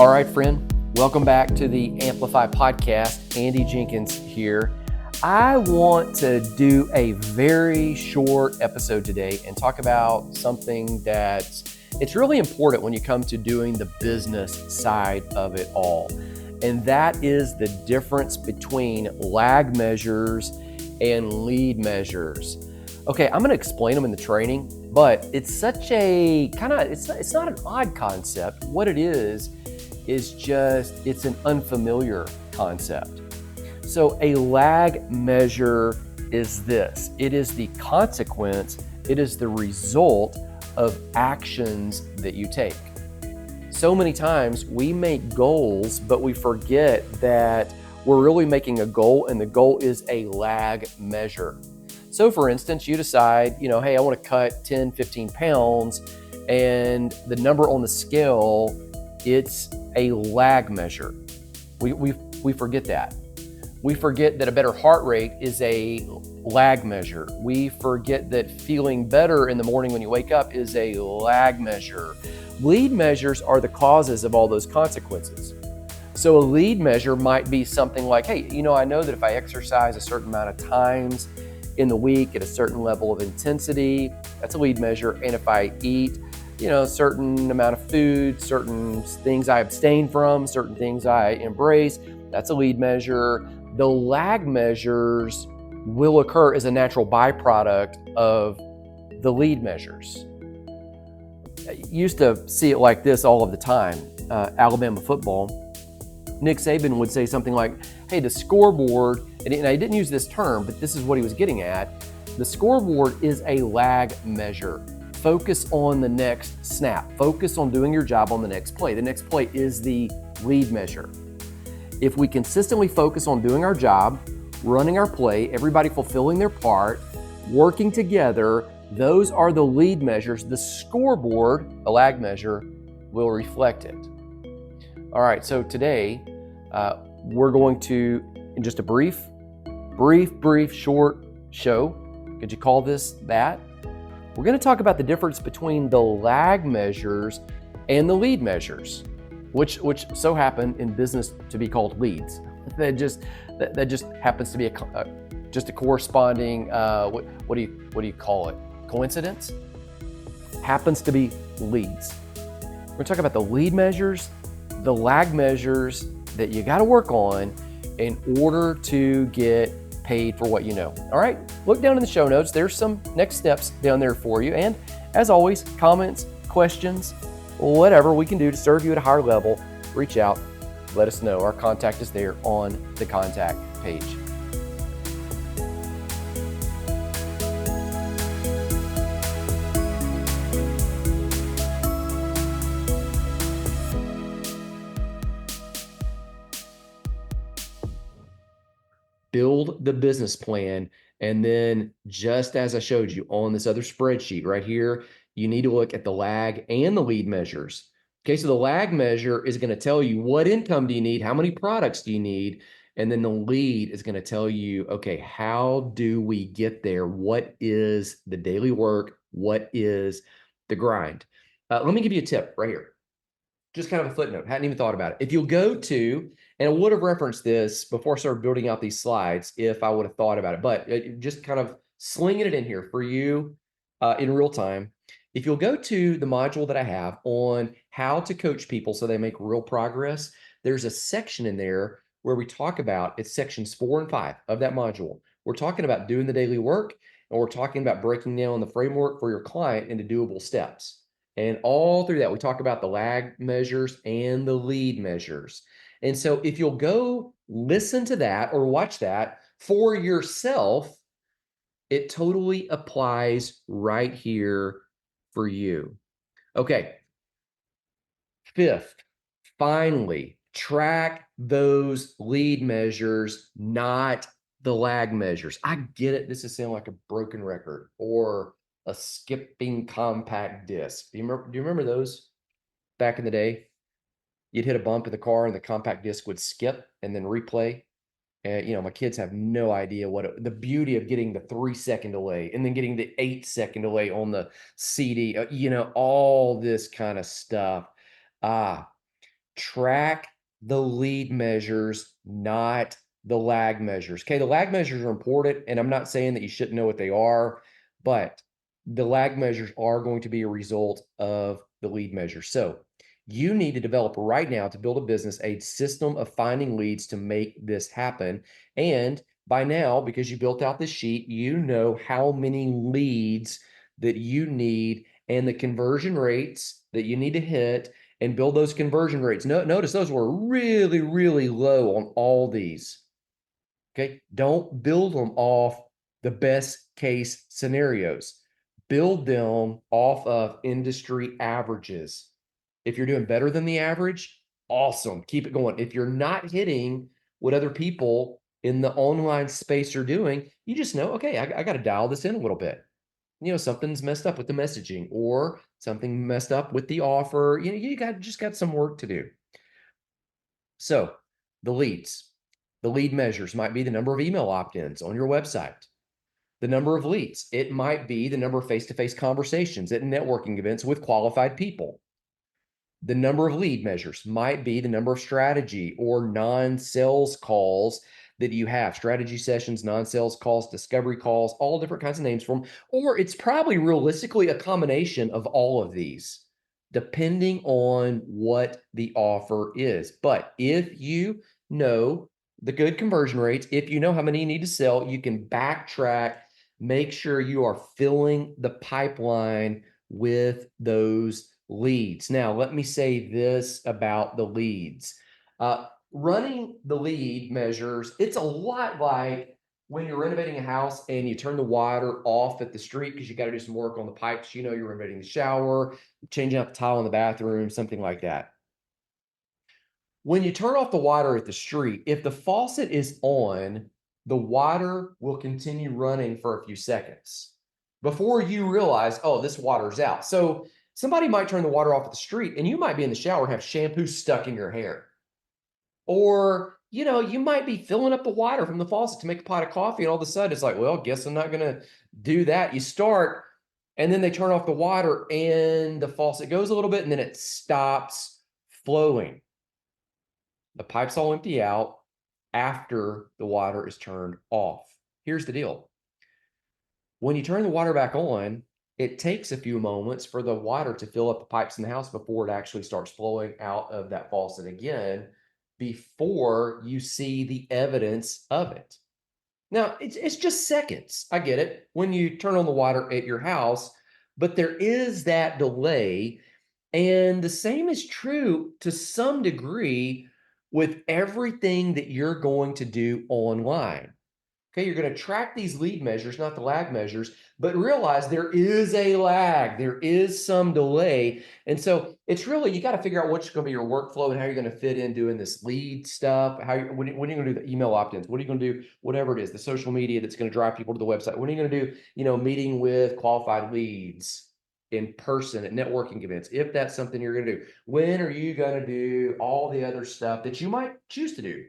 All right, friend, welcome back to the Amplify podcast. Andy Jenkins here. I want to do a very short episode today and talk about something that's it's really important when you come to doing the business side of it all. And that is the difference between lag measures and lead measures. Okay, I'm going to explain them in the training, but it's such a it's not an odd concept. What it is just, it's an unfamiliar concept. So a lag measure is this. It is the consequence, it is the result of actions that you take. So many times we make goals, but we forget that we're really making a goal, and the goal is a lag measure. So for instance, you decide, hey, I want to cut 10, 15 pounds, and the number on the scale, it's a lag measure. We forget that. We forget that a better heart rate is a lag measure. We forget that feeling better in the morning when you wake up is a lag measure. Lead measures are the causes of all those consequences. So a lead measure might be something like, hey, I know that if I exercise a certain amount of times in the week at a certain level of intensity, that's a lead measure. And if I eat a certain amount of food, certain things I abstain from, certain things I embrace, that's a lead measure. The lag measures will occur as a natural byproduct of the lead measures. I used to see it like this all of the time. Alabama football, Nick Saban would say something like, hey, the scoreboard, and I didn't use this term, but this is what he was getting at. The scoreboard is a lag measure. Focus on the next snap. Focus on doing your job on the next play. The next play is the lead measure. If we consistently focus on doing our job, running our play, everybody fulfilling their part, working together, those are the lead measures. The scoreboard, a lag measure, will reflect it. All right, so today we're going to, in just a brief, short show, could you call this that? We're going to talk about the difference between the lag measures and the lead measures, which so happen in business to be called leads. That just happens to be just a corresponding what do you call it? Coincidence? Happens to be leads. We're going to talk about the lead measures, the lag measures that you got to work on in order to get paid for what you know. All right, look down in the show notes. There's some next steps down there for you. And as always, comments, questions, whatever we can do to serve you at a higher level, reach out, let us know. Our contact is there on the contact page. Build the business plan, and then just as I showed you on this other spreadsheet right here, you need to look at the lag and the lead measures. Okay, so the lag measure is going to tell you what income do you need, how many products do you need, and then the lead is going to tell you, okay, how do we get there? What is the daily work? What is the grind? Let me give you a tip right here. Just kind of a footnote, hadn't even thought about it. If you'll go to, and I would have referenced this before I started building out these slides if I would have thought about it, but just kind of slinging it in here for you in real time. If you'll go to the module that I have on how to coach people so they make real progress, there's a section in there where we talk about, it's sections 4 and 5 of that module. We're talking about doing the daily work, and we're talking about breaking down the framework for your client into doable steps. And all through that, we talk about the lag measures and the lead measures. And so if you'll go listen to that or watch that for yourself, it totally applies right here for you. Okay. Fifth, finally, track those lead measures, not the lag measures. I get it. This is sounding like a broken record or a skipping compact disc. Do you remember those back in the day? You'd hit a bump in the car and the compact disc would skip and then replay. And my kids have no idea the beauty of getting the 3-second delay and then getting the 8-second delay on the CD, all this kind of stuff. Track the lead measures, not the lag measures. Okay, the lag measures are important, and I'm not saying that you shouldn't know what they are, but the lag measures are going to be a result of the lead measure. So you need to develop right now to build a business, a system of finding leads to make this happen. And by now, because you built out this sheet, you know how many leads that you need and the conversion rates that you need to hit and build those conversion rates. Notice those were really, really low on all these. Okay. Don't build them off the best case scenarios. Build them off of industry averages. If you're doing better than the average, awesome. Keep it going. If you're not hitting what other people in the online space are doing, you just know, okay, I got to dial this in a little bit. Something's messed up with the messaging or something messed up with the offer. You just got some work to do. So the lead measures might be the number of email opt-ins on your website, the number of leads. It might be the number of face-to-face conversations at networking events with qualified people. The number of lead measures might be the number of strategy or non-sales calls that you have, strategy sessions, non-sales calls, discovery calls, all different kinds of names for them. Or it's probably realistically a combination of all of these, depending on what the offer is. But if you know the good conversion rates, if you know how many you need to sell, you can backtrack, make sure you are filling the pipeline with those leads. Now, let me say this about the leads. Running the lead measures, it's a lot like when you're renovating a house and you turn the water off at the street because you got to do some work on the pipes. You're renovating the shower, changing out the tile in the bathroom, something like that. When you turn off the water at the street, if the faucet is on, the water will continue running for a few seconds before you realize, oh, this water's out. So somebody might turn the water off at the street and you might be in the shower and have shampoo stuck in your hair. Or, you might be filling up the water from the faucet to make a pot of coffee, and all of a sudden it's like, well, guess I'm not going to do that. You start, and then they turn off the water and the faucet goes a little bit and then it stops flowing. The pipes all empty out after the water is turned off. Here's the deal. When you turn the water back on, it takes a few moments for the water to fill up the pipes in the house before it actually starts flowing out of that faucet again, before you see the evidence of it. Now, it's just seconds. I get it when you turn on the water at your house, but there is that delay. And the same is true to some degree with everything that you're going to do online. Okay, you're going to track these lead measures, not the lag measures, but realize there is a lag, there is some delay. And so it's really, you got to figure out what's going to be your workflow and how you're going to fit in doing this lead stuff. When are you going to do the email opt-ins? What are you going to do? Whatever it is, the social media that's going to drive people to the website. What are you going to do? Meeting with qualified leads in person at networking events, if that's something you're going to do. When are you going to do all the other stuff that you might choose to do?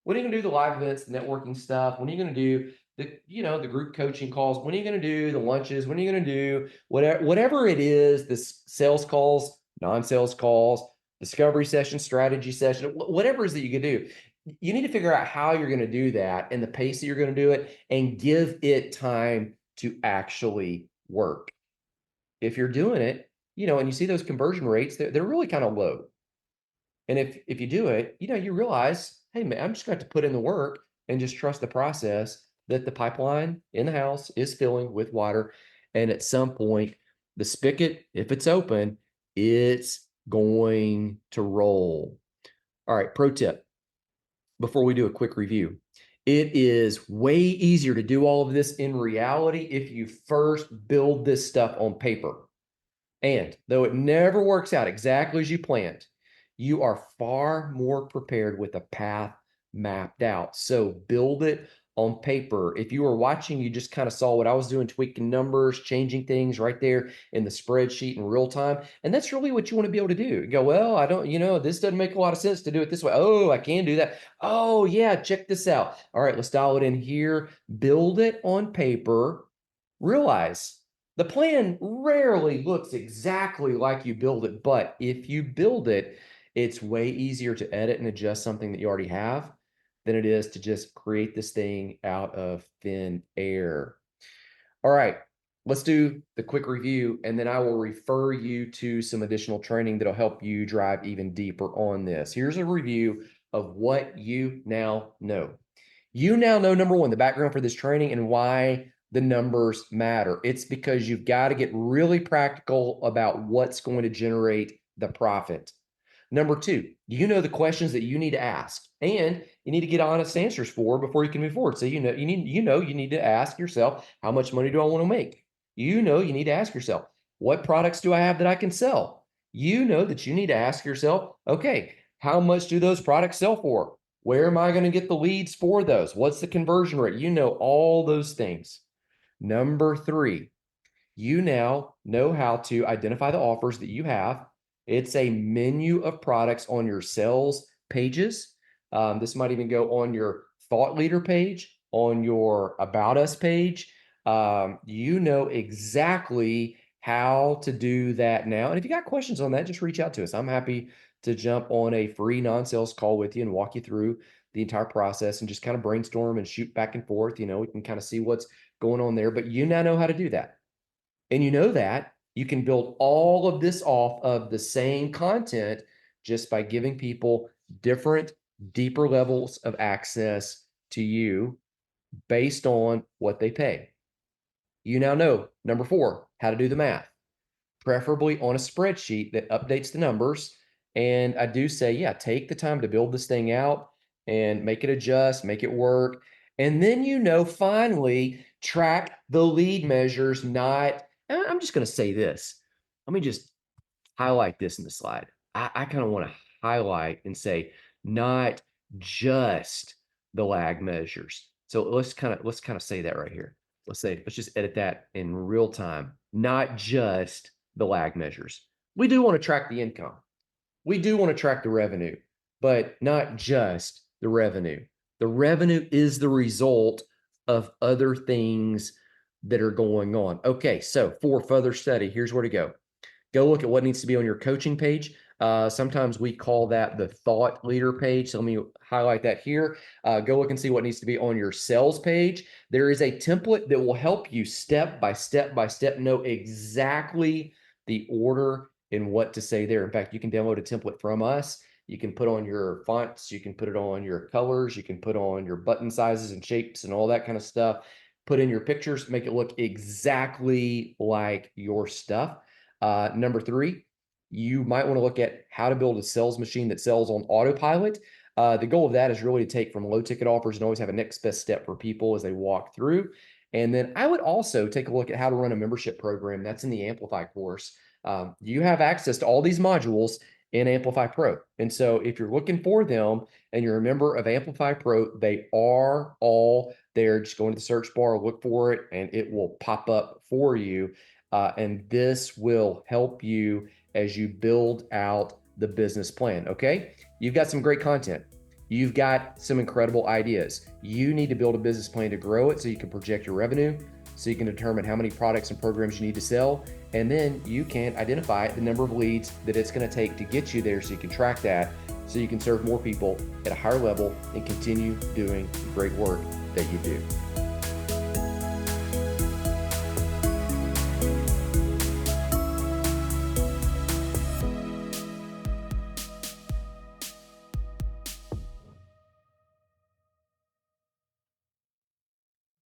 When are you going to do the live events, the networking stuff? When are you going to do the group coaching calls? When are you going to do the lunches? When are you going to do whatever it is, this sales calls, non-sales calls, discovery session, strategy session, whatever it is that you can do? You need to figure out how you're going to do that and the pace that you're going to do it and give it time to actually work. If you're doing it, and you see those conversion rates, they're really kind of low. And if you do it, you realize, hey man, I'm just going to have to put in the work and just trust the process that the pipeline in the house is filling with water. And at some point, the spigot, if it's open, it's going to roll. All right, pro tip before we do a quick review. It is way easier to do all of this in reality if you first build this stuff on paper. And though it never works out exactly as you planned, you are far more prepared with a path mapped out. So build it on paper. If you were watching, you just kind of saw what I was doing, tweaking numbers, changing things right there in the spreadsheet in real time. And that's really what you want to be able to do. You go, well, I don't, this doesn't make a lot of sense to do it this way. Oh, I can do that. Oh, yeah, check this out. All right, let's dial it in here. Build it on paper. Realize the plan rarely looks exactly like you build it, but if you build it, It's way easier to edit and adjust something that you already have than it is to just create this thing out of thin air. All right, let's do the quick review, and then I will refer you to some additional training that'll help you drive even deeper on this. Here's a review of what you now know. You now know, number one, the background for this training and why the numbers matter. It's because you've got to get really practical about what's going to generate the profit. Number two, you know the questions that you need to ask, and you need to get honest answers for before you can move forward. So you need to ask yourself, how much money do I want to make? You need to ask yourself, what products do I have that I can sell? You know that you need to ask yourself, okay, how much do those products sell for? Where am I going to get the leads for those? What's the conversion rate? You know all those things. Number three, you now know how to identify the offers that you have. It's a menu of products on your sales pages. This might even go on your thought leader page, on your about us page. You know exactly how to do that now. And if you got questions on that, just reach out to us. I'm happy to jump on a free non-sales call with you and walk you through the entire process and just kind of brainstorm and shoot back and forth. We can kind of see what's going on there, but you now know how to do that. And you know that you can build all of this off of the same content just by giving people different, deeper levels of access to you based on what they pay. You now know, number four, how to do the math, preferably on a spreadsheet that updates the numbers. And I do say, yeah, take the time to build this thing out and make it adjust, make it work. And then, finally, track the lead measures, I'm just going to say this. Let me just highlight this in the slide. I kind of want to highlight and say, not just the lag measures. So let's kind of say that right here. Let's just edit that in real time. Not just the lag measures. We do want to track the income. We do want to track the revenue, but not just the revenue. The revenue is the result of other things that are going on. Okay, so for further study, here's where to go. Go look at what needs to be on your coaching page. Sometimes we call that the thought leader page. So let me highlight that here. Go look and see what needs to be on your sales page. There is a template that will help you step by step know exactly the order and what to say there. In fact, you can download a template from us. You can put on your fonts, you can put it on your colors, you can put on your button sizes and shapes and all that kind of stuff. Put in your pictures, make it look exactly like your stuff. Number three, you might want to look at how to build a sales machine that sells on autopilot. The goal of that is really to take from low ticket offers and always have a next best step for people as they walk through. And then I would also take a look at how to run a membership program. That's in the Amplify course. You have access to all these modules in Amplify Pro. And so if you're looking for them and you're a member of Amplify Pro, they are all there. Just go into the search bar, look for it, and it will pop up for you. And this will help you as you build out the business plan, okay? You've got some great content. You've got some incredible ideas. You need to build a business plan to grow it so you can project your revenue, so you can determine how many products and programs you need to sell, and then you can identify the number of leads that it's going to take to get you there so you can track that, so you can serve more people at a higher level and continue doing the great work that you do.